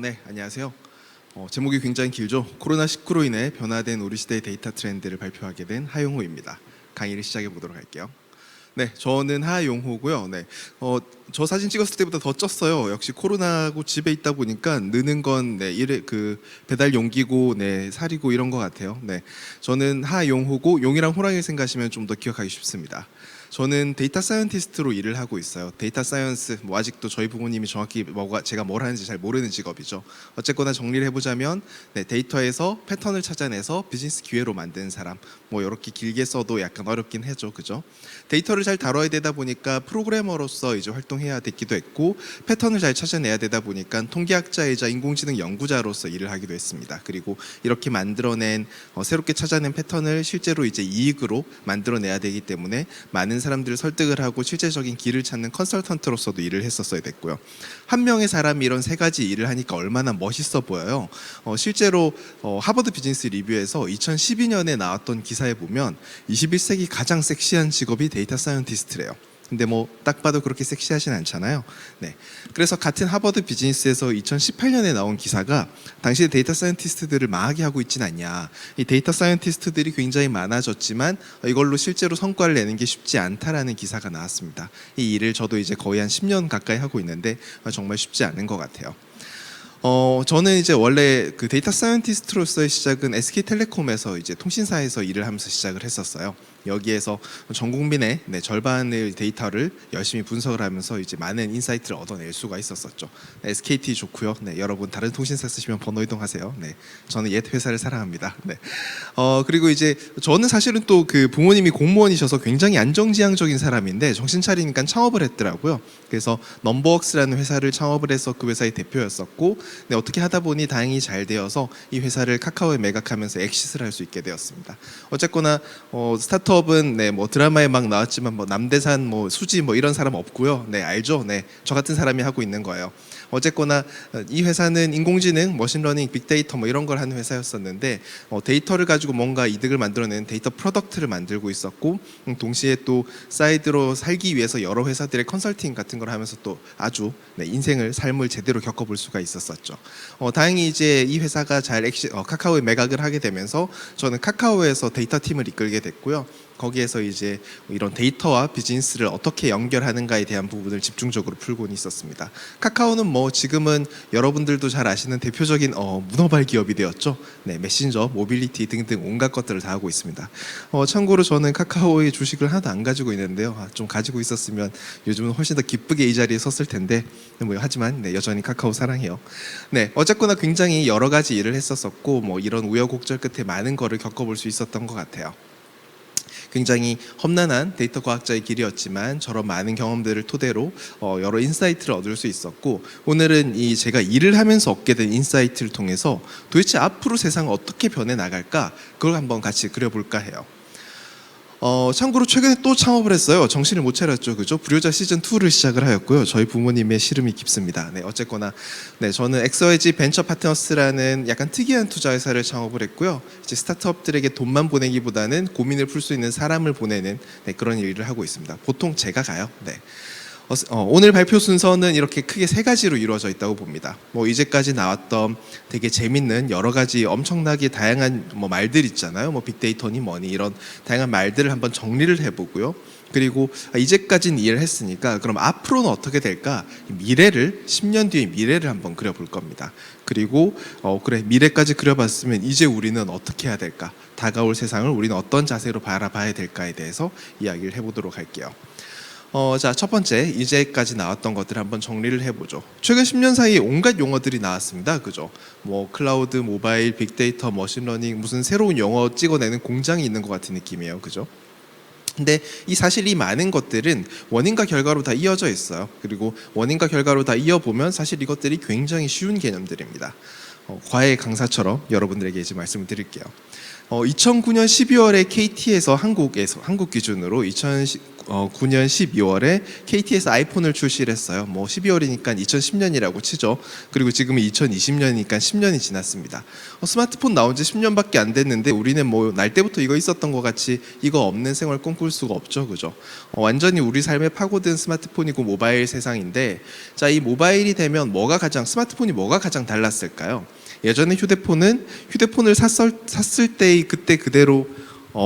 네, 안녕하세요. 제목이 굉장히 길죠. 코로나19로 인해 변화된 우리 시대의 데이터 트렌드를 발표하게 된 하용호입니다. 강의를 시작해 보도록 할게요. 네, 저는 하용호고요. 네, 저 사진 찍었을 때보다 더 쪘어요. 역시 코로나고 집에 있다 보니까 느는 건 네, 배달 용기고 네, 살이고 이런 것 같아요. 네, 저는 하용호고 용이랑 호랑이를 생각하시면 좀 더 기억하기 쉽습니다. 저는 데이터 사이언티스트로 일을 하고 있어요. 데이터 사이언스, 뭐 아직도 저희 부모님이 정확히 제가 뭘 하는지 잘 모르는 직업이죠. 어쨌거나 정리를 해보자면 네, 데이터에서 패턴을 찾아내서 비즈니스 기회로 만드는 사람. 뭐 이렇게 길게 써도 약간 어렵긴 하죠, 그죠? 데이터를 잘 다뤄야 되다 보니까 프로그래머로서 이제 활동해야 됐기도 했고, 패턴을 잘 찾아내야 되다 보니까 통계학자이자 인공지능 연구자로서 일을 하기도 했습니다. 그리고 이렇게 만들어낸 새롭게 찾아낸 패턴을 실제로 이제 이익으로 만들어내야 되기 때문에 많은 사람들을 설득을 하고 실제적인 길을 찾는 컨설턴트로서도 일을 했었어야 됐고요. 한 명의 사람이 이런 세 가지 일을 하니까 얼마나 멋있어 보여요. 실제로 하버드 비즈니스 리뷰에서 2012년에 나왔던 기사에 보면 21세기 가장 섹시한 직업이 데이터 사이언티스트래요. 근데 뭐 딱 봐도 그렇게 섹시하진 않잖아요. 네. 그래서 같은 하버드 비즈니스에서 2018년에 나온 기사가 당시에 데이터 사이언티스트들을 망하게 하고 있진 않냐. 이 데이터 사이언티스트들이 굉장히 많아졌지만 이걸로 실제로 성과를 내는 게 쉽지 않다라는 기사가 나왔습니다. 이 일을 저도 이제 거의 한 10년 가까이 하고 있는데 정말 쉽지 않은 것 같아요. 저는 이제 원래 그 데이터 사이언티스트로서의 시작은 SK텔레콤에서 이제 통신사에서 일을 하면서 시작을 했었어요. 여기에서 전 국민의 절반의 데이터를 열심히 분석을 하면서 이제 많은 인사이트를 얻어낼 수가 있었었죠. SKT 좋고요. 네, 여러분 다른 통신사 쓰시면 번호 이동하세요. 네, 저는 옛 회사를 사랑합니다. 네. 그리고 이제 저는 사실은 또 그 부모님이 공무원이셔서 굉장히 안정지향적인 사람인데 정신 차리니까 창업을 했더라고요. 그래서 넘버웍스라는 회사를 창업을 해서 그 회사의 대표였었고, 네, 어떻게 하다 보니 다행히 잘 되어서 이 회사를 카카오에 매각하면서 엑시스를 할 수 있게 되었습니다. 어쨌거나 스타트업은 네, 뭐 드라마에 막 나왔지만 뭐 남대산 뭐 수지 뭐 이런 사람 없고요. 네, 알죠? 네, 저 같은 사람이 하고 있는 거예요. 어쨌거나 이 회사는 인공지능, 머신러닝, 빅데이터 뭐 이런 걸 하는 회사였었는데 데이터를 가지고 뭔가 이득을 만들어내는 데이터 프로덕트를 만들고 있었고, 동시에 또 사이드로 살기 위해서 여러 회사들의 컨설팅 같은 걸 하면서 또 아주 네, 삶을 제대로 겪어볼 수가 있었었죠. 다행히 이제 이 회사가 카카오에 매각을 하게 되면서 저는 카카오에서 데이터 팀을 이끌게 됐고요. 거기에서 이제 이런 데이터와 비즈니스를 어떻게 연결하는가에 대한 부분을 집중적으로 풀고는 있었습니다. 카카오는 뭐 지금은 여러분들도 잘 아시는 대표적인 문어발 기업이 되었죠. 네, 메신저, 모빌리티 등등 온갖 것들을 다 하고 있습니다. 참고로 저는 카카오의 주식을 하나도 안 가지고 있는데요. 좀 가지고 있었으면 요즘은 훨씬 더 기쁘게 이 자리에 섰을 텐데 하지만 네, 여전히 카카오 사랑해요. 네, 어쨌거나 굉장히 여러 가지 일을 했었었고 뭐 이런 우여곡절 끝에 많은 거를 겪어볼 수 있었던 것 같아요. 굉장히 험난한 데이터 과학자의 길이었지만 저런 많은 경험들을 토대로 여러 인사이트를 얻을 수 있었고, 오늘은 제가 일을 하면서 얻게 된 인사이트를 통해서 도대체 앞으로 세상은 어떻게 변해 나갈까, 그걸 한번 같이 그려볼까 해요. 참고로 최근에 또 창업을 했어요. 정신을 못 차렸죠, 그죠? 불효자 시즌 2를 시작을 하였고요. 저희 부모님의 시름이 깊습니다. 네, 어쨌거나 네, 저는 엑서에지 벤처 파트너스라는 약간 특이한 투자 회사를 창업을 했고요. 이제 스타트업들에게 돈만 보내기보다는 고민을 풀 수 있는 사람을 보내는 네, 그런 일을 하고 있습니다. 보통 제가 가요. 네. 오늘 발표 순서는 이렇게 크게 세 가지로 이루어져 있다고 봅니다. 뭐 이제까지 나왔던 되게 재밌는 여러 가지 엄청나게 다양한 뭐 말들 있잖아요. 뭐 빅데이터니 뭐니 이런 다양한 말들을 한번 정리를 해보고요. 그리고 이제까지는 이해를 했으니까 그럼 앞으로는 어떻게 될까? 10년 뒤의 미래를 한번 그려볼 겁니다. 그리고 그래, 미래까지 그려봤으면 이제 우리는 어떻게 해야 될까? 다가올 세상을 우리는 어떤 자세로 바라봐야 될까에 대해서 이야기를 해보도록 할게요. 자, 첫 번째, 이제까지 나왔던 것들을 한번 정리를 해보죠. 최근 10년 사이에 온갖 용어들이 나왔습니다. 그죠? 뭐 클라우드, 모바일, 빅데이터, 머신러닝, 무슨 새로운 용어 찍어내는 공장이 있는 것 같은 느낌이에요. 그죠? 근데 사실 이 많은 것들은 원인과 결과로 다 이어져 있어요. 그리고 원인과 결과로 다 이어보면 사실 이것들이 굉장히 쉬운 개념들입니다. 과외 강사처럼 여러분들에게 이제 말씀을 드릴게요. 2009년 12월에 KT에서 한국 기준으로 2009년 12월에 KT에서 아이폰을 출시를 했어요. 뭐 12월이니까 2010년이라고 치죠. 그리고 지금은 2020년이니까 10년이 지났습니다. 스마트폰 나온 지 10년밖에 안 됐는데 우리는 뭐 날 때부터 이거 있었던 것 같이 이거 없는 생활 꿈꿀 수가 없죠, 그죠? 완전히 우리 삶에 파고든 스마트폰이고 모바일 세상인데, 자, 이 모바일이 되면 스마트폰이 뭐가 가장 달랐을까요? 예전에 휴대폰을 샀을 때의 그때 그대로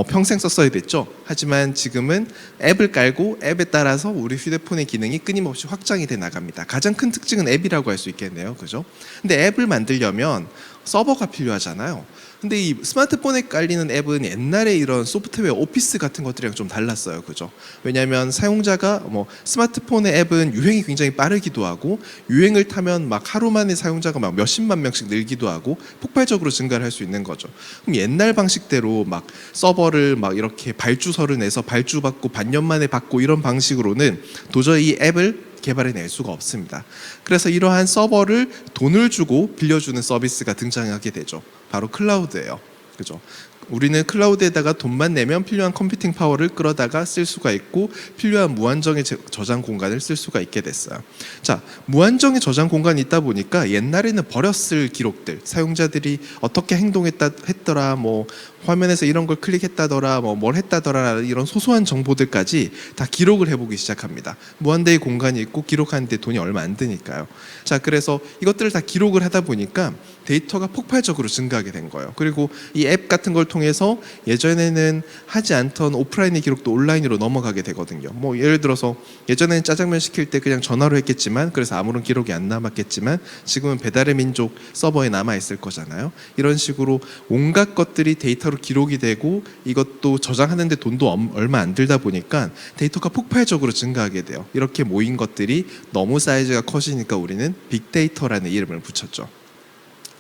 평생 썼어야 됐죠. 하지만 지금은 앱을 깔고 앱에 따라서 우리 휴대폰의 기능이 끊임없이 확장이 돼 나갑니다. 가장 큰 특징은 앱이라고 할 수 있겠네요, 그죠? 근데 앱을 만들려면 서버가 필요하잖아요. 근데 이 스마트폰에 깔리는 앱은 옛날에 이런 소프트웨어 오피스 같은 것들이랑 좀 달랐어요, 그죠? 왜냐하면 사용자가 스마트폰의 앱은 유행이 굉장히 빠르기도 하고, 유행을 타면 막 하루 만에 사용자가 막 몇십만 명씩 늘기도 하고 폭발적으로 증가를 할 수 있는 거죠. 그럼 옛날 방식대로 막 서버를 막 이렇게 발주서를 내서 발주받고 반년 만에 받고 이런 방식으로는 도저히 이 앱을 개발해낼 수가 없습니다. 그래서 이러한 서버를 돈을 주고 빌려주는 서비스가 등장하게 되죠. 바로 클라우드예요. 그죠? 우리는 클라우드에다가 돈만 내면 필요한 컴퓨팅 파워를 끌어다가 쓸 수가 있고, 필요한 무한정의 저장 공간을 쓸 수가 있게 됐어요. 자, 무한정의 저장 공간이 있다 보니까 옛날에는 버렸을 기록들, 사용자들이 어떻게 했더라, 뭐 화면에서 이런 걸 클릭했다더라, 뭘 했다더라, 이런 소소한 정보들까지 다 기록을 해보기 시작합니다. 무한대의 공간이 있고 기록하는데 돈이 얼마 안 드니까요. 자, 그래서 이것들을 다 기록을 하다 보니까 데이터가 폭발적으로 증가하게 된 거예요. 그리고 이 앱 같은 걸 통해서 예전에는 하지 않던 오프라인의 기록도 온라인으로 넘어가게 되거든요. 뭐 예를 들어서 예전에는 짜장면 시킬 때 그냥 전화로 했겠지만, 그래서 아무런 기록이 안 남았겠지만 지금은 배달의 민족 서버에 남아 있을 거잖아요. 이런 식으로 온갖 것들이 데이터로 기록이 되고, 이것도 저장하는데 돈도 얼마 안 들다 보니까 데이터가 폭발적으로 증가하게 돼요. 이렇게 모인 것들이 너무 사이즈가 커지니까 우리는 빅데이터라는 이름을 붙였죠.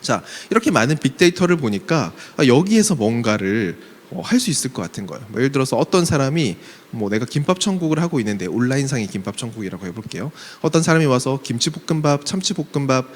자, 이렇게 많은 빅데이터를 보니까 여기에서 뭔가를 할 수 있을 것 같은 거예요. 예를 들어서 어떤 사람이 내가 김밥 천국을 하고 있는데, 온라인상의 김밥 천국이라고 해볼게요. 어떤 사람이 와서 김치볶음밥, 참치볶음밥,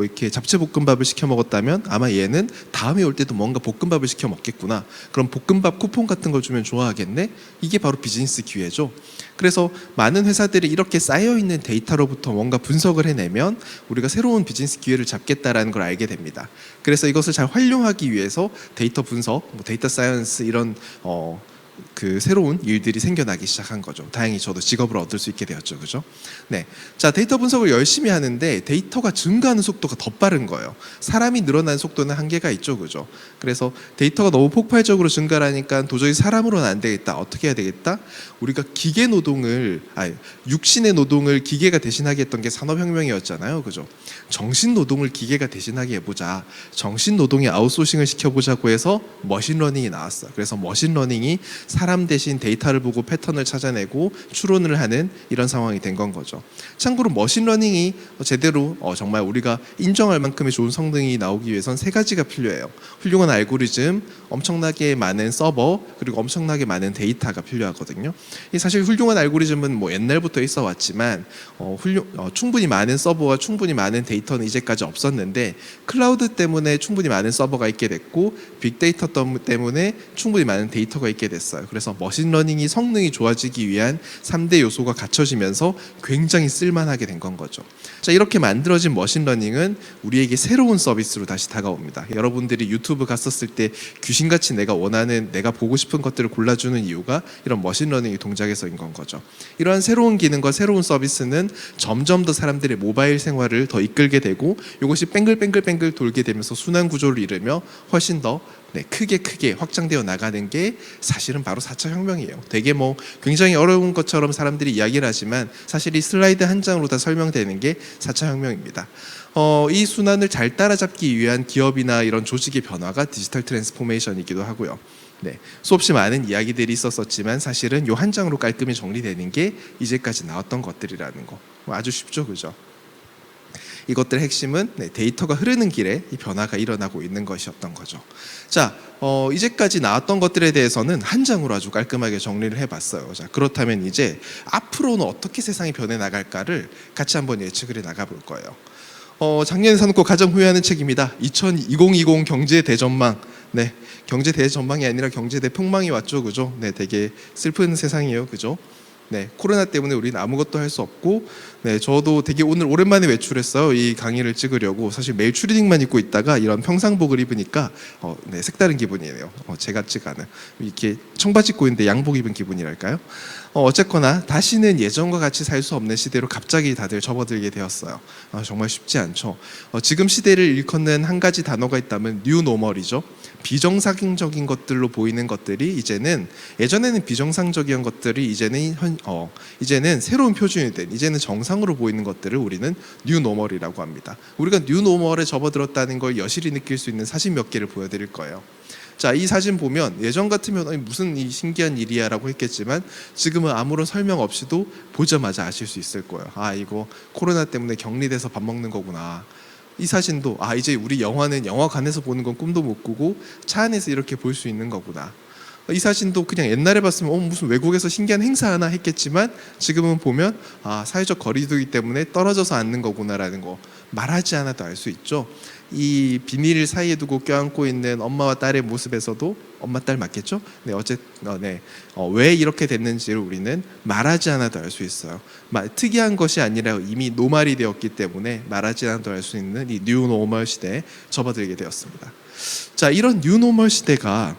이렇게 잡채볶음밥을 시켜 먹었다면 아마 얘는 다음에 올 때도 뭔가 볶음밥을 시켜 먹겠구나. 그럼 볶음밥 쿠폰 같은 걸 주면 좋아하겠네. 이게 바로 비즈니스 기회죠. 그래서 많은 회사들이 이렇게 쌓여있는 데이터로부터 뭔가 분석을 해내면 우리가 새로운 비즈니스 기회를 잡겠다라는 걸 알게 됩니다. 그래서 이것을 잘 활용하기 위해서 데이터 분석, 데이터 사이언스 이런 그 새로운 일들이 생겨나기 시작한 거죠. 다행히 저도 직업을 얻을 수 있게 되었죠, 그죠? 네, 자, 데이터 분석을 열심히 하는데 데이터가 증가하는 속도가 더 빠른 거예요. 사람이 늘어나는 속도는 한계가 있죠, 그죠? 그래서 데이터가 너무 폭발적으로 증가하니까 도저히 사람으로는 안 되겠다. 어떻게 해야 되겠다? 우리가 육신의 노동을 기계가 대신하게 했던 게 산업혁명이었잖아요, 그죠? 정신 노동을 기계가 대신하게 해보자. 정신 노동의 아웃소싱을 시켜보자고 해서 머신러닝이 나왔어요. 그래서 머신러닝이 사람 대신 데이터를 보고 패턴을 찾아내고 추론을 하는 이런 상황이 된 건 거죠. 참고로 머신러닝이 제대로 정말 우리가 인정할 만큼의 좋은 성능이 나오기 위해선 세 가지가 필요해요. 훌륭한 알고리즘, 엄청나게 많은 서버, 그리고 엄청나게 많은 데이터가 필요하거든요. 사실 훌륭한 알고리즘은 옛날부터 있어 왔지만 충분히 많은 서버와 충분히 많은 데이터는 이제까지 없었는데, 클라우드 때문에 충분히 많은 서버가 있게 됐고, 빅데이터 때문에 충분히 많은 데이터가 있게 됐어요. 그래서 머신러닝이 성능이 좋아지기 위한 3대 요소가 갖춰지면서 굉장히 쓸만하게 된 건 거죠. 자, 이렇게 만들어진 머신러닝은 우리에게 새로운 서비스로 다시 다가옵니다. 여러분들이 유튜브 갔었을 때 귀신같이 내가 보고 싶은 것들을 골라주는 이유가 이런 머신러닝의 동작에서인 건 거죠. 이러한 새로운 기능과 새로운 서비스는 점점 더 사람들의 모바일 생활을 더 이끌게 되고, 이것이 뱅글뱅글 돌게 되면서 순환 구조를 이루며 훨씬 더 크게 확장되어 나가는 게 사실은 바로 4차 혁명이에요. 되게 굉장히 어려운 것처럼 사람들이 이야기를 하지만 사실 이 슬라이드 한 장으로 다 설명되는 게 4차 혁명입니다. 이 순환을 잘 따라잡기 위한 기업이나 이런 조직의 변화가 디지털 트랜스포메이션이기도 하고요. 네, 수없이 많은 이야기들이 있었지만 사실은 이 한 장으로 깔끔히 정리되는 게 이제까지 나왔던 것들이라는 거. 아주 쉽죠, 그죠? 이것들의 핵심은 데이터가 흐르는 길에 이 변화가 일어나고 있는 것이었던 거죠. 자, 이제까지 나왔던 것들에 대해서는 한 장으로 아주 깔끔하게 정리를 해봤어요. 자, 그렇다면 이제 앞으로는 어떻게 세상이 변해 나갈까를 같이 한번 예측을 해 나가볼 거예요. 작년에 사놓고 가장 후회하는 책입니다. 2020 경제 대전망. 네, 경제 대전망이 아니라 경제 대폭망이 왔죠, 그죠? 네, 되게 슬픈 세상이에요, 그죠? 네, 코로나 때문에 우리는 아무것도 할 수 없고, 네, 저도 되게 오늘 오랜만에 외출했어요. 이 강의를 찍으려고. 사실 매일 추리닝만 입고 있다가 이런 평상복을 입으니까 네, 색다른 기분이에요. 제가 찍 않은 이렇게 청바지 입고 있는데 양복 입은 기분이랄까요? 어쨌거나 다시는 예전과 같이 살 수 없는 시대로 갑자기 다들 접어들게 되었어요. 정말 쉽지 않죠. 지금 시대를 일컫는 한 가지 단어가 있다면 뉴노멀이죠. 비정상적인 것들로 보이는 것들이 이제는, 예전에는 비정상적인 것들이 이제는 새로운 표준이 된, 이제는 정상으로 보이는 것들을 우리는 뉴노멀이라고 합니다. 우리가 뉴노멀에 접어들었다는 걸 여실히 느낄 수 있는 사진 몇 개를 보여드릴 거예요. 자, 이 사진 보면 예전 같으면 무슨 이 신기한 일이야 라고 했겠지만 지금은 아무런 설명 없이도 보자마자 아실 수 있을 거예요. 아, 이거 코로나 때문에 격리돼서 밥 먹는 거구나. 이 사진도 이제 우리 영화는 영화관에서 보는 건 꿈도 못 꾸고 차 안에서 이렇게 볼 수 있는 거구나. 이 사진도 그냥 옛날에 봤으면 무슨 외국에서 신기한 행사 하나 했겠지만 지금은 보면 사회적 거리두기 때문에 떨어져서 앉는 거구나라는 거 말하지 않아도 알 수 있죠. 이 비닐 사이에 두고 껴안고 있는 엄마와 딸의 모습에서도, 엄마 딸 맞겠죠? 네, 왜 이렇게 됐는지를 우리는 말하지 않아도 알 수 있어요. 특이한 것이 아니라 이미 노말이 되었기 때문에 말하지 않아도 알 수 있는 이 뉴노멀 시대에 접어들게 되었습니다. 자, 이런 뉴노멀 시대가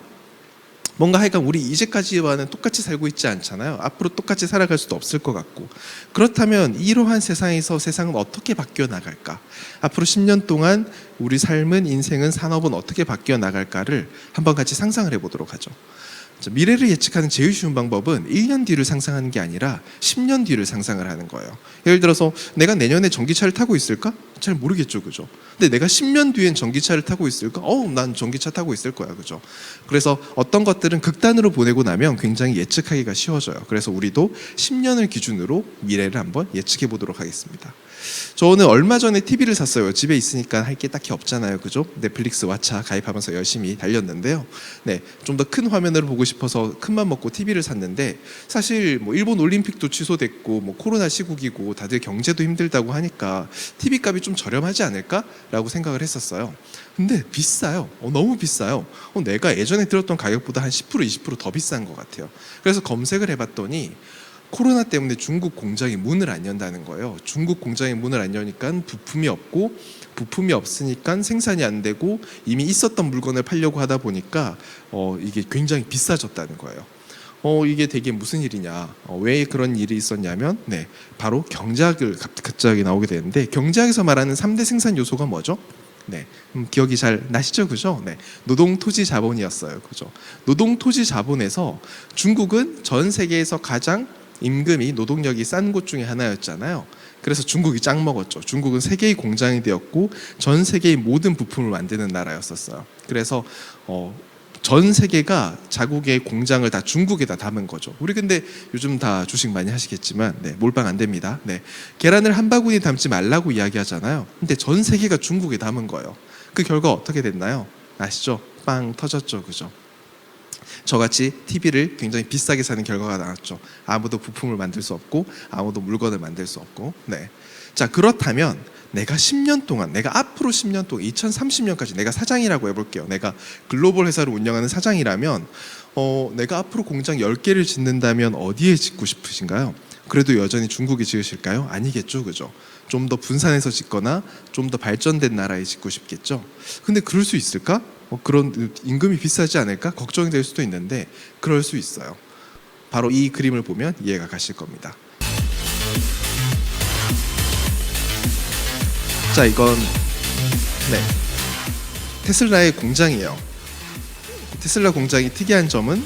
뭔가 하여간 우리 이제까지와는 똑같이 살고 있지 않잖아요. 앞으로 똑같이 살아갈 수도 없을 것 같고. 그렇다면 이러한 세상에서 세상은 어떻게 바뀌어 나갈까? 앞으로 10년 동안 우리 삶은, 인생은, 산업은 어떻게 바뀌어 나갈까를 한번 같이 상상을 해보도록 하죠. 미래를 예측하는 제일 쉬운 방법은 1년 뒤를 상상하는 게 아니라 10년 뒤를 상상을 하는 거예요. 예를 들어서 내가 내년에 전기차를 타고 있을까? 잘 모르겠죠, 그죠? 근데 내가 10년 뒤엔 전기차를 타고 있을까? 난 전기차 타고 있을 거야, 그죠? 그래서 어떤 것들은 극단으로 보내고 나면 굉장히 예측하기가 쉬워져요. 그래서 우리도 10년을 기준으로 미래를 한번 예측해 보도록 하겠습니다. 저는 얼마 전에 TV를 샀어요. 집에 있으니까 할 게 딱히 없잖아요, 그죠? 넷플릭스, 왓챠 가입하면서 열심히 달렸는데요. 네, 좀 더 큰 화면으로 보고 싶어서 큰맘 먹고 TV를 샀는데, 사실 일본 올림픽도 취소됐고 코로나 시국이고 다들 경제도 힘들다고 하니까 TV 값이 좀 저렴하지 않을까라고 생각을 했었어요. 근데 비싸요. 너무 비싸요. 내가 예전에 들었던 가격보다 한 10% 20% 더 비싼 것 같아요. 그래서 검색을 해봤더니 코로나 때문에 중국 공장이 문을 안 연다는 거예요. 중국 공장이 문을 안 여니까 부품이 없고, 부품이 없으니까 생산이 안 되고, 이미 있었던 물건을 팔려고 하다 보니까 이게 굉장히 비싸졌다는 거예요. 이게 되게 무슨 일이냐, 왜 그런 일이 있었냐면, 네, 바로 경제학을 갑자기 나오게 되는데, 경제학에서 말하는 3대 생산 요소가 뭐죠? 네, 기억이 잘 나시죠, 그죠? 네, 노동, 토지, 자본이었어요, 그죠? 노동, 토지, 자본에서 중국은 전 세계에서 가장 임금이, 노동력이 싼 곳 중에 하나였잖아요. 그래서 중국이 짱 먹었죠. 중국은 세계의 공장이 되었고 전 세계의 모든 부품을 만드는 나라였었어요. 그래서 전 세계가 자국의 공장을 다 중국에다 담은 거죠. 우리 근데 요즘 다 주식 많이 하시겠지만, 네, 몰빵 안 됩니다. 네, 계란을 한 바구니 담지 말라고 이야기하잖아요. 근데 전 세계가 중국에 담은 거예요. 그 결과 어떻게 됐나요? 아시죠? 빵 터졌죠, 그죠? 저같이 TV를 굉장히 비싸게 사는 결과가 나왔죠. 아무도 부품을 만들 수 없고, 아무도 물건을 만들 수 없고. 네. 자, 그렇다면 내가 10년 동안, 내가 앞으로 10년 동안, 2030년까지 내가 사장이라고 해볼게요. 내가 글로벌 회사를 운영하는 사장이라면 내가 앞으로 공장 10개를 짓는다면 어디에 짓고 싶으신가요? 그래도 여전히 중국에 지으실까요? 아니겠죠, 그죠? 좀 더 분산해서 짓거나 좀 더 발전된 나라에 짓고 싶겠죠. 근데 그럴 수 있을까? 그런 임금이 비싸지 않을까? 걱정이 될 수도 있는데 그럴 수 있어요. 바로 이 그림을 보면 이해가 가실 겁니다. 자, 이건 테슬라의 공장이에요. 테슬라 공장이 특이한 점은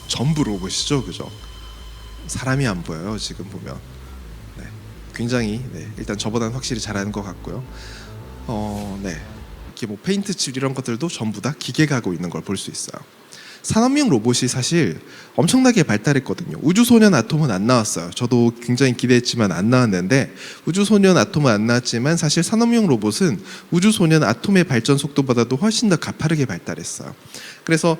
전부 로봇이죠, 그죠? 사람이 안 보여요, 지금 보면. 네, 굉장히 일단 저보다는 확실히 잘하는 것 같고요. 이렇게 페인트 칠 이런 것들도 전부 다 기계가 하고 있는 걸 볼 수 있어요. 산업용 로봇이 사실 엄청나게 발달했거든요. 우주소년 아톰은 안 나왔어요. 저도 굉장히 기대했지만 안 나왔는데, 우주소년 아톰은 안 나왔지만 사실 산업용 로봇은 우주소년 아톰의 발전 속도보다도 훨씬 더 가파르게 발달했어요. 그래서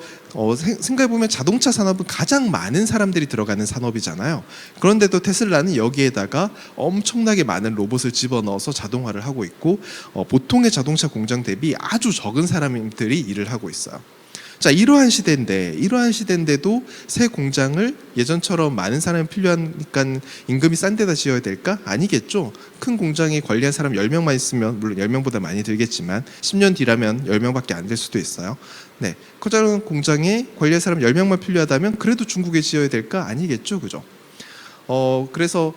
생각해보면 자동차 산업은 가장 많은 사람들이 들어가는 산업이잖아요. 그런데도 테슬라는 여기에다가 엄청나게 많은 로봇을 집어넣어서 자동화를 하고 있고, 보통의 자동차 공장 대비 아주 적은 사람들이 일을 하고 있어요. 자, 이러한 시대인데도 새 공장을 예전처럼 많은 사람이 필요하니까 임금이 싼 데다 지어야 될까? 아니겠죠. 큰 공장에 관리한 사람 10명만 있으면, 물론 10명보다 많이 들겠지만 10년 뒤라면 10명밖에 안 될 수도 있어요. 네, 커다란 공장에 관리할 사람 10명만 필요하다면 그래도 중국에 지어야 될까? 아니겠죠. 그죠? 그래서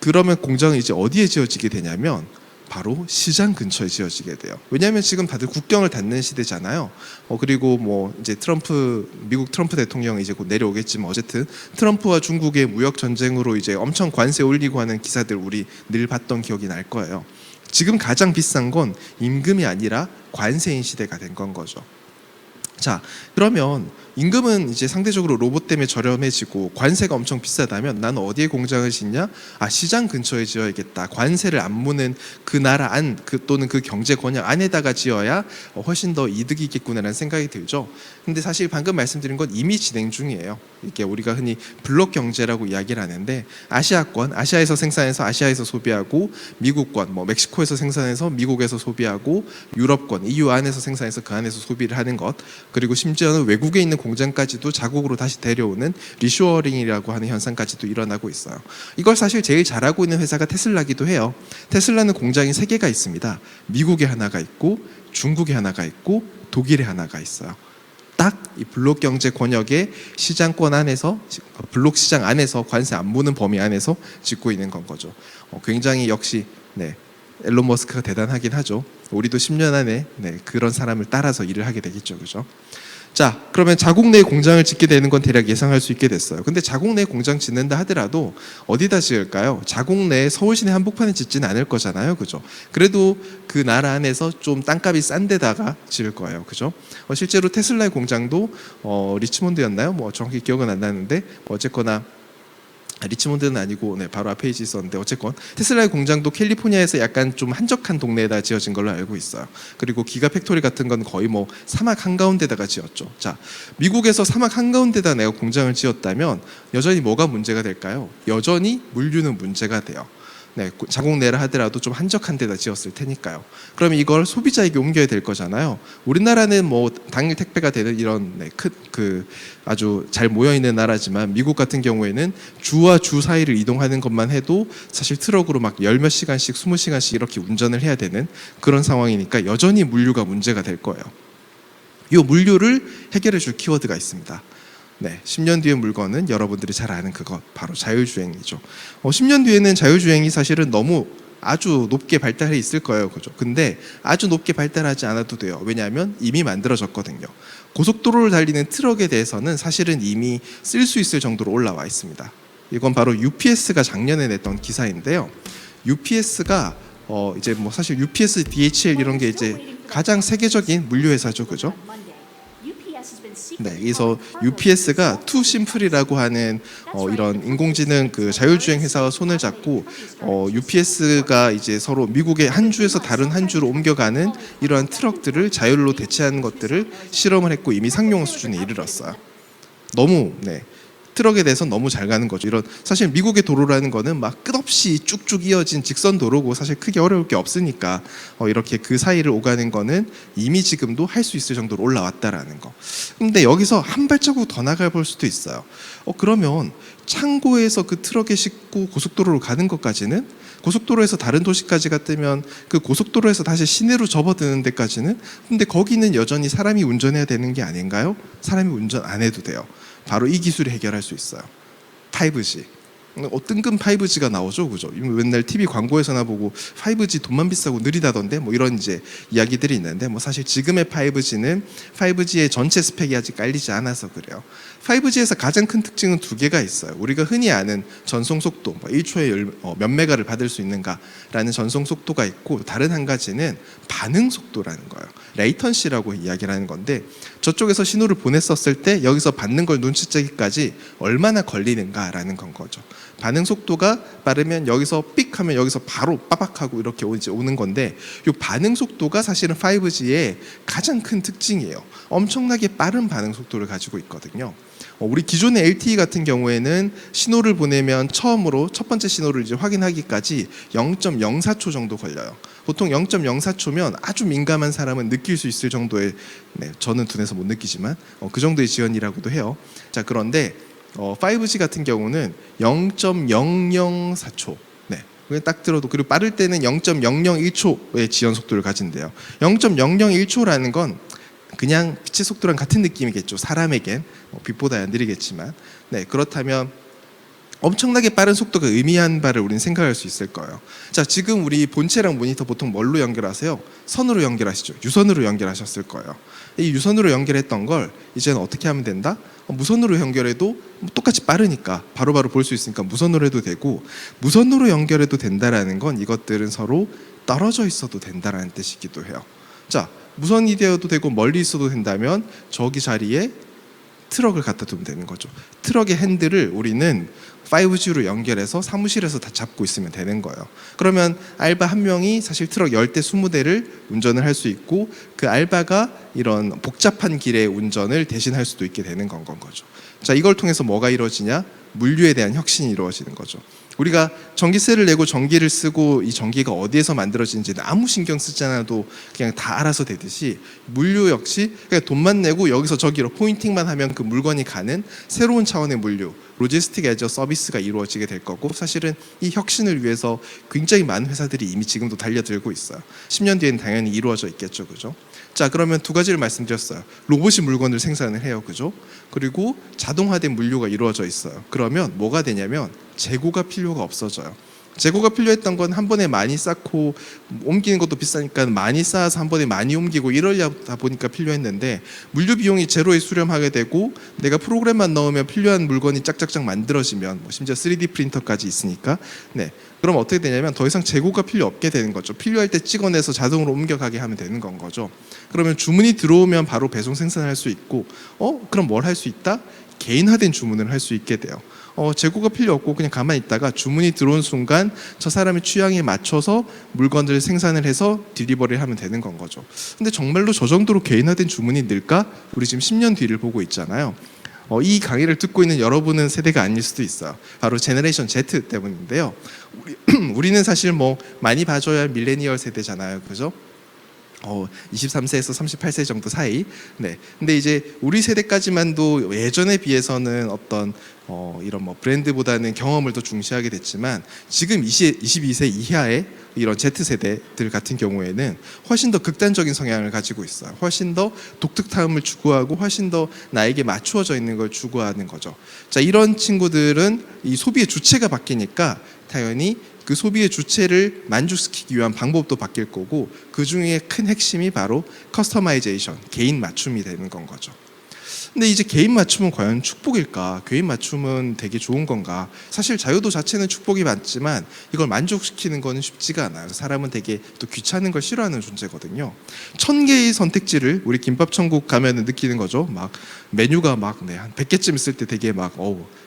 그러면 공장은 이제 어디에 지어지게 되냐면 바로 시장 근처에 지어지게 돼요. 왜냐하면 지금 다들 국경을 닫는 시대잖아요. 그리고 뭐 이제 미국 트럼프 대통령이 이제 곧 내려오겠지만, 어쨌든 트럼프와 중국의 무역 전쟁으로 이제 엄청 관세 올리고 하는 기사들 우리 늘 봤던 기억이 날 거예요. 지금 가장 비싼 건 임금이 아니라 관세인 시대가 된 건 거죠. 자, 그러면 임금은 이제 상대적으로 로봇 때문에 저렴해지고 관세가 엄청 비싸다면 나는 어디에 공장을 짓냐? 시장 근처에 지어야겠다. 관세를 안 무는 그 나라 안, 또는 그 경제 권역 안에다가 지어야 훨씬 더 이득이 있겠구나라는 생각이 들죠. 근데 사실 방금 말씀드린 건 이미 진행 중이에요. 이게 우리가 흔히 블록 경제라고 이야기를 하는데, 아시아에서 생산해서 아시아에서 소비하고, 미국권, 멕시코에서 생산해서 미국에서 소비하고, 유럽권, EU 안에서 생산해서 그 안에서 소비를 하는 것, 그리고 심지어는 외국에 있는 공장까지도 자국으로 다시 데려오는 리쇼어링이라고 하는 현상까지도 일어나고 있어요. 이걸 사실 제일 잘하고 있는 회사가 테슬라기도 해요. 테슬라는 공장이 3개가 있습니다. 미국에 하나가 있고, 중국에 하나가 있고, 독일에 하나가 있어요. 딱 이 블록 경제 권역의 시장권 안에서, 블록 시장 안에서 관세 안 무는 범위 안에서 짓고 있는 건 거죠. 굉장히 역시 앨런 머스크가 대단하긴 하죠. 우리도 10년 안에 그런 사람을 따라서 일을 하게 되겠죠. 그죠? 자, 그러면 자국 내에 공장을 짓게 되는 건 대략 예상할 수 있게 됐어요. 근데 자국 내에 공장 짓는다 하더라도 어디다 지을까요? 자국 내에 서울 시내 한복판에 짓지는 않을 거잖아요. 그죠? 그래도 그 나라 안에서 좀 땅값이 싼 데다가 지을 거예요. 그죠? 실제로 테슬라의 공장도 리치몬드였나요? 정확히 기억은 안 나는데, 어쨌거나 리치몬드는 아니고 바로 앞에 있었는데, 어쨌건 테슬라의 공장도 캘리포니아에서 약간 좀 한적한 동네에다 지어진 걸로 알고 있어요. 그리고 기가 팩토리 같은 건 거의 사막 한가운데다가 지었죠. 자, 미국에서 사막 한가운데다 내가 공장을 지었다면 여전히 뭐가 문제가 될까요? 여전히 물류는 문제가 돼요. 자국 내라 하더라도 좀 한적한 데다 지었을 테니까요. 그러면 이걸 소비자에게 옮겨야 될 거잖아요. 우리나라는 당일 택배가 되는 이런 아주 잘 모여 있는 나라지만, 미국 같은 경우에는 주와 주 사이를 이동하는 것만 해도 사실 트럭으로 막 10몇 시간씩 20시간씩 이렇게 운전을 해야 되는 그런 상황이니까 여전히 물류가 문제가 될 거예요. 이 물류를 해결해 줄 키워드가 있습니다. 10년 뒤의 물건은 여러분들이 잘 아는 그것, 바로 자율주행이죠. 10년 뒤에는 자율주행이 사실은 너무 아주 높게 발달해 있을 거예요. 그죠? 근데 아주 높게 발달하지 않아도 돼요. 왜냐하면 이미 만들어졌거든요. 고속도로를 달리는 트럭에 대해서는 사실은 이미 쓸 수 있을 정도로 올라와 있습니다. 이건 바로 UPS가 작년에 냈던 기사인데요. UPS가 이제 사실 UPS, DHL 이런 게 이제 가장 세계적인 물류 회사죠. 그죠? 그래서 UPS가 투심플이라고 하는 이런 인공지능 자율주행 회사와 손을 잡고, UPS가 이제 서로 미국의 한 주에서 다른 한 주로 옮겨가는 이러한 트럭들을 자율로 대체하는 것들을 실험을 했고 이미 상용 수준에 이르렀어요. 너무 트럭에 대해서 너무 잘 가는 거죠. 사실 미국의 도로라는 거는 막 끝없이 쭉쭉 이어진 직선 도로고 사실 크게 어려울 게 없으니까 이렇게 그 사이를 오가는 거는 이미 지금도 할 수 있을 정도로 올라왔다라는 거. 근데 여기서 한 발자국 더 나가 볼 수도 있어요. 그러면 창고에서 그 트럭에 싣고 고속도로로 가는 것까지는, 고속도로에서 다른 도시까지 갔다면 그 고속도로에서 다시 시내로 접어드는 데까지는, 근데 거기는 여전히 사람이 운전해야 되는 게 아닌가요? 사람이 운전 안 해도 돼요. 바로 이 기술이 해결할 수 있어요. 5G. 뜬금 5G가 나오죠, 그죠? 맨날 TV 광고에서나 보고 5G 돈만 비싸고 느리다던데 이런 이제 이야기들이 있는데, 사실 지금의 5G는 5G의 전체 스펙이 아직 깔리지 않아서 그래요. 5G에서 가장 큰 특징은 2개가 있어요. 우리가 흔히 아는 전송 속도, 1초에 몇 메가를 받을 수 있는가라는 전송 속도가 있고, 다른 한 가지는 반응 속도라는 거예요. 레이턴시라고 이야기를 하는 건데, 저쪽에서 신호를 보냈었을 때 여기서 받는 걸 눈치채기까지 얼마나 걸리는가라는 건 거죠. 반응 속도가 빠르면 여기서 삑 하면 여기서 바로 빠박하고 이렇게 오는 건데, 이 반응 속도가 사실은 5G의 가장 큰 특징이에요. 엄청나게 빠른 반응 속도를 가지고 있거든요. 우리 기존의 LTE 같은 경우에는 신호를 보내면 처음으로 첫 번째 신호를 이제 확인하기까지 0.04초 정도 걸려요. 보통 0.04초면 아주 민감한 사람은 느낄 수 있을 정도의, 저는 둔해서 못 느끼지만 그 정도의 지연이라고도 해요. 자, 그런데 5G 같은 경우는 0.004초. 그게 딱 들어도, 그리고 빠를 때는 0.001초의 지연 속도를 가진대요. 0.001초라는 건 그냥 빛의 속도랑 같은 느낌이겠죠. 사람에겐 빛보다 느리겠지만, 그렇다면 엄청나게 빠른 속도가 의미한 바를 우리는 생각할 수 있을 거예요. 자, 지금 우리 본체랑 모니터 보통 뭘로 연결하세요? 선으로 연결하시죠. 유선으로 연결하셨을 거예요. 이 유선으로 연결했던 걸 이제는 어떻게 하면 된다? 무선으로 연결해도 똑같이 빠르니까 바로바로 볼 수 있으니까 무선으로 해도 되고, 무선으로 연결해도 된다라는 건 이것들은 서로 떨어져 있어도 된다라는 뜻이기도 해요. 자, 무선이 되어도 되고 멀리 있어도 된다면 저기 자리에 트럭을 갖다 두면 되는 거죠. 트럭의 핸들을 우리는 5G로 연결해서 사무실에서 다 잡고 있으면 되는 거예요. 그러면 알바 한 명이 사실 트럭 10대 20대를 운전을 할 수 있고, 그 알바가 이런 복잡한 길의 운전을 대신할 수도 있게 되는 건 거죠. 자, 이걸 통해서 뭐가 이루어지냐? 물류에 대한 혁신이 이루어지는 거죠. 우리가 전기세를 내고 전기를 쓰고 이 전기가 어디에서 만들어지는지는 아무 신경 쓰지 않아도 그냥 다 알아서 되듯이, 물류 역시 그냥 돈만 내고 여기서 저기로 포인팅만 하면 그 물건이 가는 새로운 차원의 물류, 로지스틱 애저 서비스가 이루어지게 될 거고, 사실은 이 혁신을 위해서 굉장히 많은 회사들이 이미 지금도 달려들고 있어요. 10년 뒤에는 당연히 이루어져 있겠죠, 그죠? 자, 그러면 두 가지를 말씀드렸어요. 로봇이 물건을 생산을 해요, 그죠? 그리고 자동화된 물류가 이루어져 있어요. 그러면 뭐가 되냐면 재고가 필요가 없어져요. 재고가 필요했던 건 한 번에 많이 쌓고 옮기는 것도 비싸니까 많이 쌓아서 한 번에 많이 옮기고 이러려다 보니까 필요했는데, 물류 비용이 제로에 수렴하게 되고 내가 프로그램만 넣으면 필요한 물건이 짝짝짝 만들어지면, 심지어 3D 프린터까지 있으니까, 그럼 어떻게 되냐면 더 이상 재고가 필요 없게 되는 거죠. 필요할 때 찍어내서 자동으로 옮겨가게 하면 되는 건 거죠. 그러면 주문이 들어오면 바로 배송 생산할 수 있고, 그럼 뭘 할 수 있다? 개인화된 주문을 할 수 있게 돼요. 재고가 필요 없고 그냥 가만히 있다가 주문이 들어온 순간 저 사람의 취향에 맞춰서 물건들을 생산을 해서 딜리버리를 하면 되는 건 거죠. 근데 정말로 저 정도로 개인화된 주문이 늘까? 우리 지금 10년 뒤를 보고 있잖아요. 이 강의를 듣고 있는 여러분은 세대가 아닐 수도 있어요. 바로 제너레이션 Z 때문인데요. 우리는 사실 많이 봐줘야 할 밀레니얼 세대잖아요, 그죠? 23세에서 38세 정도 사이. 근데 이제 우리 세대까지만도 예전에 비해서는 어떤 이런 브랜드보다는 경험을 더 중시하게 됐지만, 지금 22세 이하의 이런 Z세대들 같은 경우에는 훨씬 더 극단적인 성향을 가지고 있어요. 훨씬 더 독특함을 추구하고 훨씬 더 나에게 맞추어져 있는 걸 추구하는 거죠. 자, 이런 친구들은 이 소비의 주체가 바뀌니까 당연히 그 소비의 주체를 만족시키기 위한 방법도 바뀔 거고, 그 중에 큰 핵심이 바로 커스터마이제이션, 개인 맞춤이 되는 건 거죠. 근데 이제 개인 맞춤은 과연 축복일까? 개인 맞춤은 되게 좋은 건가? 사실 자유도 자체는 축복이 맞지만 이걸 만족시키는 거는 쉽지가 않아요. 사람은 되게 또 귀찮은 걸 싫어하는 존재거든요. 1000개의 선택지를 우리 김밥 천국 가면 느끼는 거죠. 막 메뉴가 한 100개쯤 있을 때 되게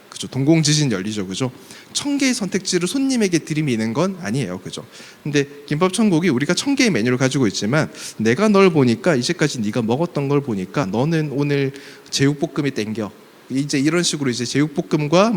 그죠, 동공지진 열리죠, 그죠? 1000개의 선택지를 손님에게 들이미는 건 아니에요, 그죠? 근데 김밥 천국이 우리가 1000개의 메뉴를 가지고 있지만, 내가 널 보니까, 이제까지 네가 먹었던 걸 보니까 너는 오늘 제육볶음이 땡겨. 이제 이런 식으로 이제 제육볶음과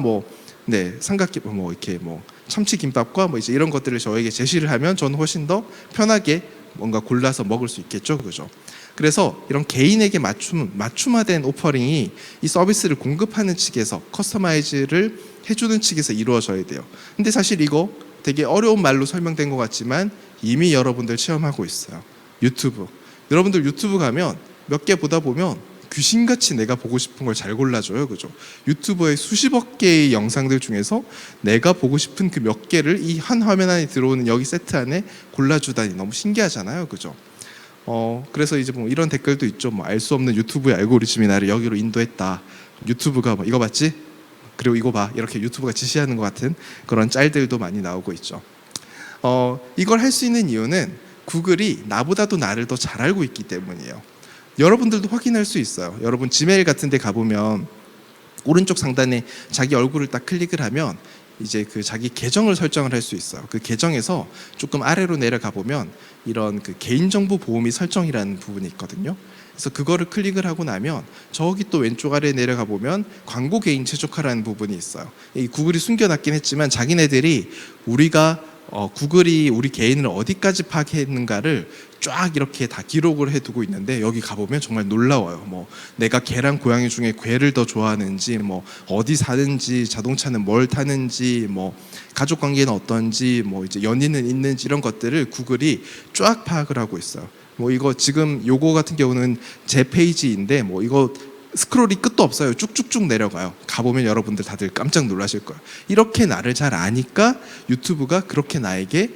삼각김 이렇게 참치김밥과 이제 이런 것들을 저에게 제시를 하면 저는 훨씬 더 편하게 뭔가 골라서 먹을 수 있겠죠, 그죠? 그래서 이런 개인에게 맞춤화된 오퍼링이 이 서비스를 공급하는 측에서, 커스터마이즈를 해주는 측에서 이루어져야 돼요. 근데 사실 이거 되게 어려운 말로 설명된 것 같지만 이미 여러분들 체험하고 있어요. 유튜브. 여러분들 유튜브 가면 몇 개 보다 보면 귀신같이 내가 보고 싶은 걸 잘 골라줘요, 그죠? 유튜브의 수십억 개의 영상들 중에서 내가 보고 싶은 그 몇 개를 이 한 화면 안에 들어오는 여기 세트 안에 골라주다니 너무 신기하잖아요, 그죠? 그래서 이제 이런 댓글도 있죠. 알 수 없는 유튜브의 알고리즘이 나를 여기로 인도했다. 유튜브가 이거 봤지? 그리고 이거 봐. 이렇게 유튜브가 지시하는 것 같은 그런 짤들도 많이 나오고 있죠. 이걸 할 수 있는 이유는 구글이 나보다도 나를 더 잘 알고 있기 때문이에요. 여러분들도 확인할 수 있어요. 여러분 지메일 같은 데 가보면 오른쪽 상단에 자기 얼굴을 딱 클릭을 하면 이제 그 자기 계정을 설정을 할 수 있어요. 그 계정에서 조금 아래로 내려가 보면 이런 그 개인정보 보호 및 설정이라는 부분이 있거든요. 그래서 그거를 클릭을 하고 나면 저기 또 왼쪽 아래 내려가 보면 광고 개인 최적화라는 부분이 있어요. 이 구글이 숨겨놨긴 했지만 자기네들이 우리가 구글이 우리 개인을 어디까지 파악했는가를 쫙 이렇게 다 기록을 해두고 있는데 여기 가보면 정말 놀라워요. 뭐 내가 개랑 고양이 중에 개를 더 좋아하는지, 뭐 어디 사는지, 자동차는 뭘 타는지, 뭐 가족 관계는 어떤지, 뭐 이제 연인은 있는지 이런 것들을 구글이 쫙 파악을 하고 있어요. 뭐 이거 지금 요거 같은 경우는 제 페이지인데 뭐 이거 스크롤이 끝도 없어요. 쭉쭉쭉 내려가요. 가보면 여러분들 다들 깜짝 놀라실 거예요. 이렇게 나를 잘 아니까 유튜브가 그렇게 나한테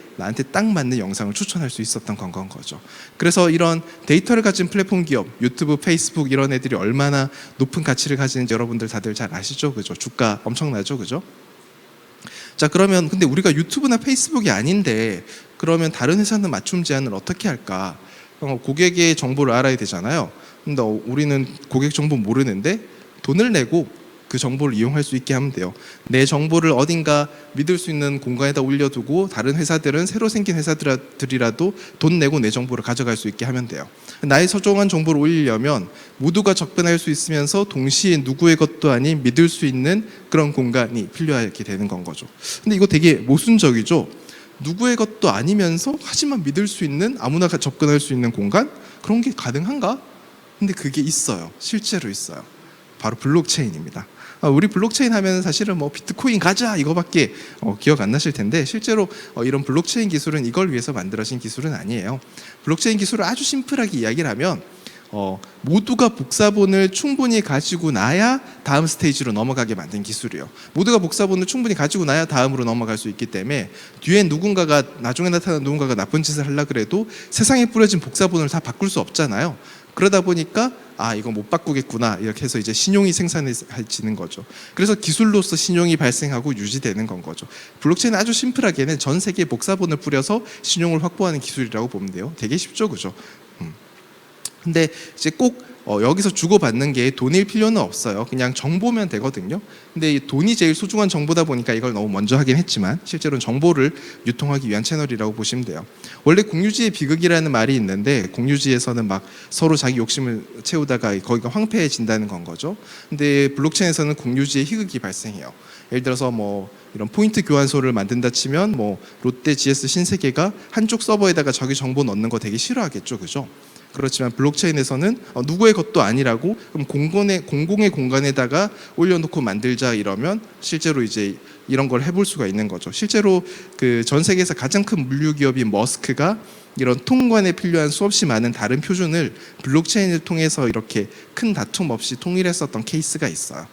딱 맞는 영상을 추천할 수 있었던 건 거죠. 그래서 이런 데이터를 가진 플랫폼 기업, 유튜브, 페이스북 이런 애들이 얼마나 높은 가치를 가지는지 여러분들 다들 잘 아시죠? 그죠? 주가 엄청나죠? 그죠? 자, 그러면 근데 우리가 유튜브나 페이스북이 아닌데 그러면 다른 회사는 맞춤 제안을 어떻게 할까? 고객의 정보를 알아야 되잖아요. 근데 우리는 고객 정보 모르는데 돈을 내고 그 정보를 이용할 수 있게 하면 돼요. 내 정보를 어딘가 믿을 수 있는 공간에다 올려두고 다른 회사들은 새로 생긴 회사들이라도 돈 내고 내 정보를 가져갈 수 있게 하면 돼요. 나의 소중한 정보를 올리려면 모두가 접근할 수 있으면서 동시에 누구의 것도 아닌 믿을 수 있는 그런 공간이 필요하게 되는 건 거죠. 근데 이거 되게 모순적이죠. 누구의 것도 아니면서 하지만 믿을 수 있는 아무나 접근할 수 있는 공간? 그런 게 가능한가? 근데 그게 있어요. 실제로 있어요. 바로 블록체인입니다. 우리 블록체인 하면 사실은 뭐 비트코인 가자 이거밖에 기억 안 나실 텐데 실제로 이런 블록체인 기술은 이걸 위해서 만들어진 기술은 아니에요. 블록체인 기술을 아주 심플하게 이야기를 하면 모두가 복사본을 충분히 가지고 나야 다음 스테이지로 넘어가게 만든 기술이에요. 모두가 복사본을 충분히 가지고 나야 다음으로 넘어갈 수 있기 때문에 뒤에 나중에 나타난 누군가가 나쁜 짓을 하려고 해도 세상에 뿌려진 복사본을 다 바꿀 수 없잖아요. 그러다 보니까 이거 못 바꾸겠구나 이렇게 해서 이제 신용이 생산해지는 거죠. 그래서 기술로서 신용이 발생하고 유지되는 건 거죠. 블록체인은 아주 심플하게는 전 세계에 복사본을 뿌려서 신용을 확보하는 기술이라고 보면 돼요. 되게 쉽죠, 그죠? 근데 이제 꼭 여기서 주고받는 게 돈일 필요는 없어요. 그냥 정보면 되거든요. 근데 이 돈이 제일 소중한 정보다 보니까 이걸 너무 먼저 하긴 했지만 실제로는 정보를 유통하기 위한 채널이라고 보시면 돼요. 원래 공유지의 비극이라는 말이 있는데 공유지에서는 막 서로 자기 욕심을 채우다가 거기가 황폐해진다는 건 거죠. 근데 블록체인에서는 공유지의 희극이 발생해요. 예를 들어서 뭐 이런 포인트 교환소를 만든다 치면 뭐 롯데, GS, 신세계가 한쪽 서버에다가 자기 정보 넣는 거 되게 싫어하겠죠, 그죠? 그렇지만 블록체인에서는 누구의 것도 아니라고 그럼 공공의 공간에다가 올려놓고 만들자 이러면 실제로 이제 이런 걸 해볼 수가 있는 거죠. 실제로 그 전 세계에서 가장 큰 물류 기업인 머스크가 이런 통관에 필요한 수없이 많은 다른 표준을 블록체인을 통해서 이렇게 큰 다툼 없이 통일했었던 케이스가 있어요.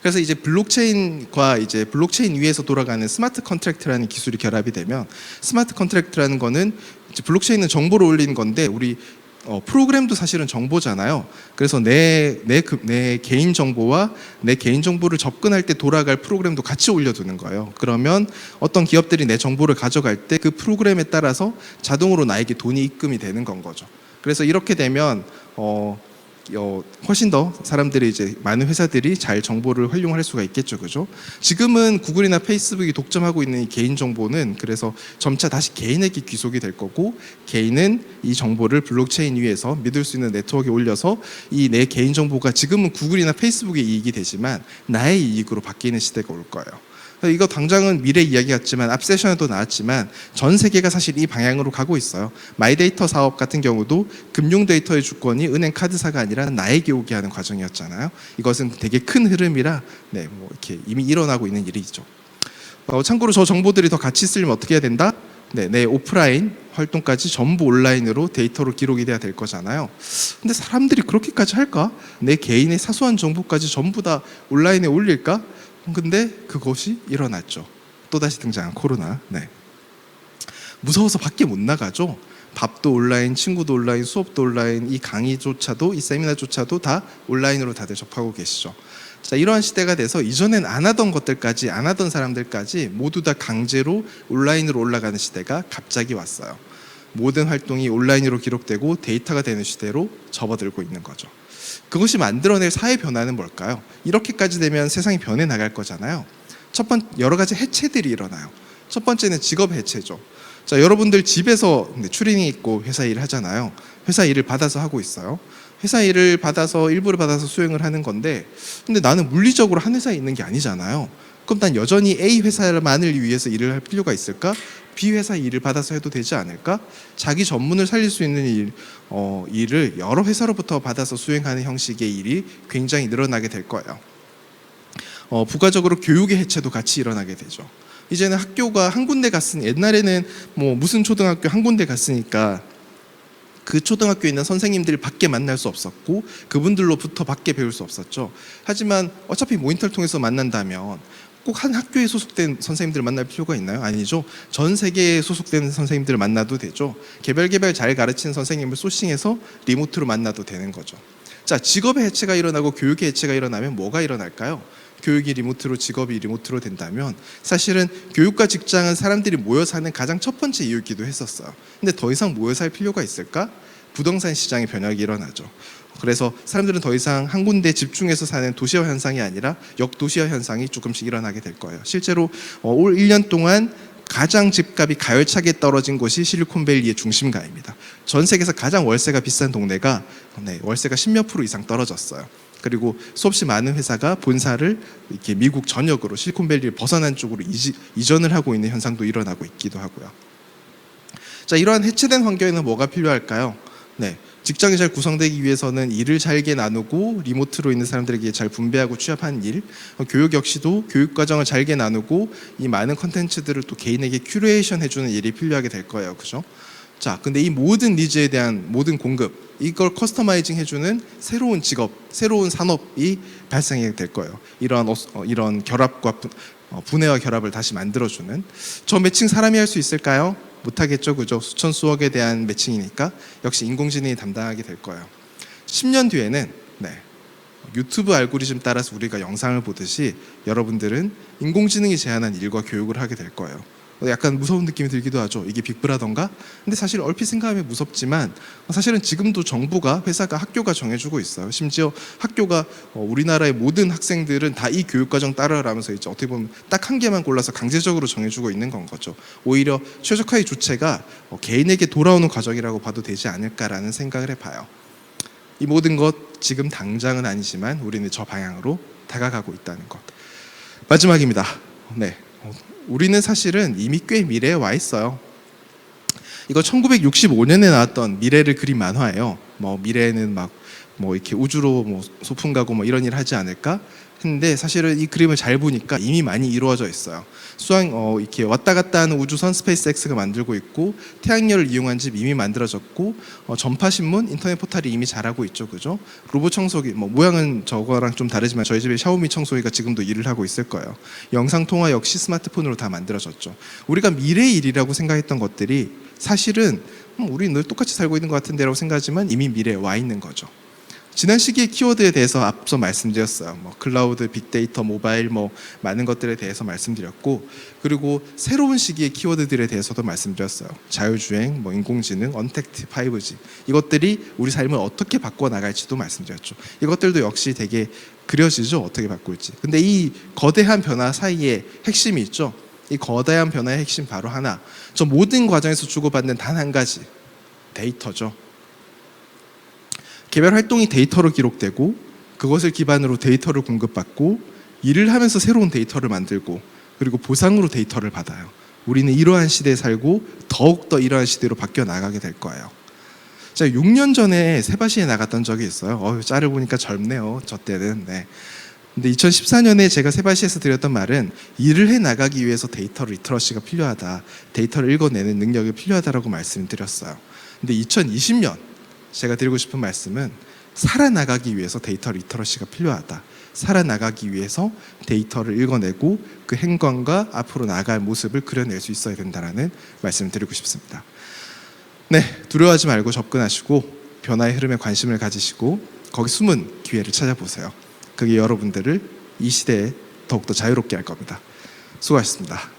그래서 이제 블록체인과 이제 블록체인 위에서 돌아가는 스마트 컨트랙트라는 기술이 결합이 되면 스마트 컨트랙트라는 거는 이제 블록체인은 정보를 올리는 건데 우리 프로그램도 사실은 정보잖아요. 그래서 내 개인 정보와 내 개인 정보를 접근할 때 돌아갈 프로그램도 같이 올려두는 거예요. 그러면 어떤 기업들이 내 정보를 가져갈 때 그 프로그램에 따라서 자동으로 나에게 돈이 입금이 되는 건 거죠. 그래서 이렇게 되면 훨씬 더 사람들이 이제 많은 회사들이 잘 정보를 활용할 수가 있겠죠, 그죠? 지금은 구글이나 페이스북이 독점하고 있는 이 개인 정보는 그래서 점차 다시 개인에게 귀속이 될 거고 개인은 이 정보를 블록체인 위에서 믿을 수 있는 네트워크에 올려서 이 내 개인 정보가 지금은 구글이나 페이스북의 이익이 되지만 나의 이익으로 바뀌는 시대가 올 거예요. 이거 당장은 미래 이야기 같지만 앞 세션에도 나왔지만 전 세계가 사실 이 방향으로 가고 있어요. 마이데이터 사업 같은 경우도 금융 데이터의 주권이 은행 카드사가 아니라 나에게 오게 하는 과정이었잖아요. 이것은 되게 큰 흐름이라 뭐 이렇게 이미 일어나고 있는 일이죠. 참고로 저 정보들이 더 같이 쓰려면 어떻게 해야 된다? 내 오프라인 활동까지 전부 온라인으로 데이터로 기록이 돼야 될 거잖아요. 근데 사람들이 그렇게까지 할까? 내 개인의 사소한 정보까지 전부 다 온라인에 올릴까? 근데 그것이 일어났죠. 또다시 등장한 코로나. 무서워서 밖에 못 나가죠. 밥도 온라인, 친구도 온라인, 수업도 온라인, 이 강의조차도 이 세미나조차도 다 온라인으로 다들 접하고 계시죠. 자, 이러한 시대가 돼서 이전엔 안 하던 것들까지 안 하던 사람들까지 모두 다 강제로 온라인으로 올라가는 시대가 갑자기 왔어요. 모든 활동이 온라인으로 기록되고 데이터가 되는 시대로 접어들고 있는 거죠. 그것이 만들어낼 사회 변화는 뭘까요? 이렇게까지 되면 세상이 변해 나갈 거잖아요. 여러 가지 해체들이 일어나요. 첫 번째는 직업 해체죠. 자, 여러분들 집에서 추리닝 입고 회사 일을 하잖아요. 회사 일을 받아서 하고 있어요. 회사 일을 받아서 일부를 받아서 수행을 하는 건데, 근데 나는 물리적으로 한 회사에 있는 게 아니잖아요. 그럼 난 여전히 A 회사만을 위해서 일을 할 필요가 있을까? B 회사 일을 받아서 해도 되지 않을까? 자기 전문을 살릴 수 있는 일을 여러 회사로부터 받아서 수행하는 형식의 일이 굉장히 늘어나게 될 거예요. 부가적으로 교육의 해체도 같이 일어나게 되죠. 이제는 학교가 한 군데 갔으니, 옛날에는 뭐 무슨 초등학교 한 군데 갔으니까 그 초등학교에 있는 선생님들 밖에 만날 수 없었고 그분들로부터 밖에 배울 수 없었죠. 하지만 어차피 모니터를 통해서 만난다면 꼭 한 학교에 소속된 선생님들을 만날 필요가 있나요? 아니죠. 전 세계에 소속된 선생님들을 만나도 되죠. 개별 잘 가르치는 선생님을 소싱해서 리모트로 만나도 되는 거죠. 자, 직업의 해체가 일어나고 교육의 해체가 일어나면 뭐가 일어날까요? 교육이 리모트로, 직업이 리모트로 된다면 사실은 교육과 직장은 사람들이 모여 사는 가장 첫 번째 이유이기도 했었어요. 근데 더 이상 모여 살 필요가 있을까? 부동산 시장의 변혁이 일어나죠. 그래서 사람들은 더 이상 한 군데 집중해서 사는 도시화 현상이 아니라 역도시화 현상이 조금씩 일어나게 될 거예요. 실제로 올 1년 동안 가장 집값이 가열차게 떨어진 곳이 실리콘밸리의 중심가입니다. 전 세계에서 가장 월세가 비싼 동네가 월세가 10몇 % 이상 떨어졌어요. 그리고 수없이 많은 회사가 본사를 이렇게 미국 전역으로 실리콘밸리를 벗어난 쪽으로 이전을 하고 있는 현상도 일어나고 있기도 하고요. 자, 이러한 해체된 환경에는 뭐가 필요할까요? 직장이 잘 구성되기 위해서는 일을 잘게 나누고 리모트로 있는 사람들에게 잘 분배하고 취합하는 일, 교육 역시도 교육 과정을 잘게 나누고 이 많은 컨텐츠들을 또 개인에게 큐레이션 해주는 일이 필요하게 될 거예요, 그죠? 자, 근데 이 모든 니즈에 대한 모든 공급, 이걸 커스터마이징 해주는 새로운 직업, 새로운 산업이 발생하게 될 거예요. 이런 결합과 분해와 결합을 다시 만들어주는. 저 매칭 사람이 할 수 있을까요? 못하겠죠, 그죠? 수천 수억에 대한 매칭이니까 역시 인공지능이 담당하게 될 거예요. 10년 뒤에는 유튜브 알고리즘 따라서 우리가 영상을 보듯이 여러분들은 인공지능이 제안한 일과 교육을 하게 될 거예요. 약간 무서운 느낌이 들기도 하죠. 이게 빅브라더인가? 근데 사실 얼핏 생각하면 무섭지만 사실은 지금도 정부가, 회사가, 학교가 정해주고 있어요. 심지어 학교가 우리나라의 모든 학생들은 다 이 교육과정 따라라면서 이제 어떻게 보면 딱 한 개만 골라서 강제적으로 정해주고 있는 건 거죠. 오히려 최적화의 주체가 개인에게 돌아오는 과정이라고 봐도 되지 않을까라는 생각을 해봐요. 이 모든 것 지금 당장은 아니지만 우리는 저 방향으로 다가가고 있다는 것. 마지막입니다. 우리는 사실은 이미 꽤 미래에 와 있어요. 이거 1965년에 나왔던 미래를 그린 만화예요. 미래에는 이렇게 우주로 소풍 가고 이런 일 하지 않을까? 했는데 사실은 이 그림을 잘 보니까 이미 많이 이루어져 있어요. 이렇게 왔다 갔다 하는 우주선 스페이스X가 만들고 있고, 태양열을 이용한 집 이미 만들어졌고, 전파 신문, 인터넷 포털이 이미 잘하고 있죠, 그죠? 로봇 청소기, 모양은 저거랑 좀 다르지만 저희 집에 샤오미 청소기가 지금도 일을 하고 있을 거예요. 영상 통화 역시 스마트폰으로 다 만들어졌죠. 우리가 미래의 일이라고 생각했던 것들이 사실은 우리 늘 똑같이 살고 있는 것 같은데라고 생각하지만 이미 미래에 와 있는 거죠. 지난 시기의 키워드에 대해서 앞서 말씀드렸어요. 클라우드, 빅데이터, 모바일 많은 것들에 대해서 말씀드렸고, 그리고 새로운 시기의 키워드들에 대해서도 말씀드렸어요. 자율주행, 인공지능, 언택트, 5G 이것들이 우리 삶을 어떻게 바꿔 나갈지도 말씀드렸죠. 이것들도 역시 되게 그려지죠. 어떻게 바꿀지. 근데 이 거대한 변화 사이에 핵심이 있죠. 이 거대한 변화의 핵심 바로 하나. 저 모든 과정에서 주고받는 단 한 가지, 데이터죠. 개별 활동이 데이터로 기록되고 그것을 기반으로 데이터를 공급받고 일을 하면서 새로운 데이터를 만들고 그리고 보상으로 데이터를 받아요. 우리는 이러한 시대에 살고 더욱더 이러한 시대로 바뀌어 나가게 될 거예요. 제가 6년 전에 세바시에 나갔던 적이 있어요. 짤을 보니까 젊네요. 저 때는. 근데 2014년에 제가 세바시에서 드렸던 말은 일을 해 나가기 위해서 데이터 리터러시가 필요하다. 데이터를 읽어내는 능력이 필요하다라고 말씀드렸어요. 근데 2020년 제가 드리고 싶은 말씀은 살아나가기 위해서 데이터 리터러시가 필요하다. 살아나가기 위해서 데이터를 읽어내고 그 행관과 앞으로 나아갈 모습을 그려낼 수 있어야 된다는 말씀을 드리고 싶습니다. 두려워하지 말고 접근하시고 변화의 흐름에 관심을 가지시고 거기 숨은 기회를 찾아보세요. 그게 여러분들을 이 시대에 더욱더 자유롭게 할 겁니다. 수고하셨습니다.